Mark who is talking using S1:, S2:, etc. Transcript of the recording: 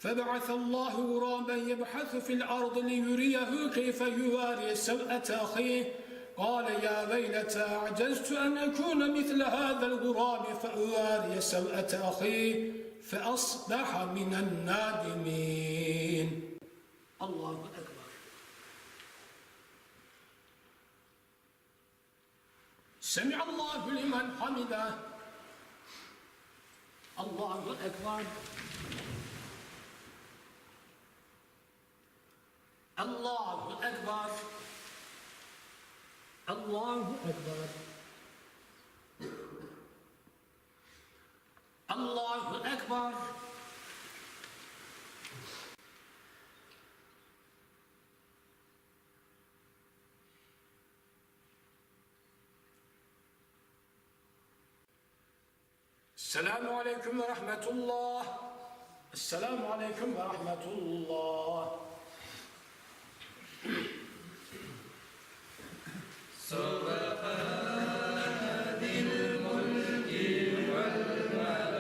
S1: فبعث الله غرابا يبحث في الأرض ليريه كيف يواري سوءة أخيه قال يا ويلتى عجزت أن أكون مثل هذا الغراب فأواري سوءة أخيه فأصبح من النادمين. الله أكبر. سمع الله لمن حمده. الله أكبر. الله أكبر. الله أكبر. الله أكبر. السلام عليكم ورحمة الله. السلام عليكم ورحمة الله.
S2: سبحان ذي الملك والملكوت.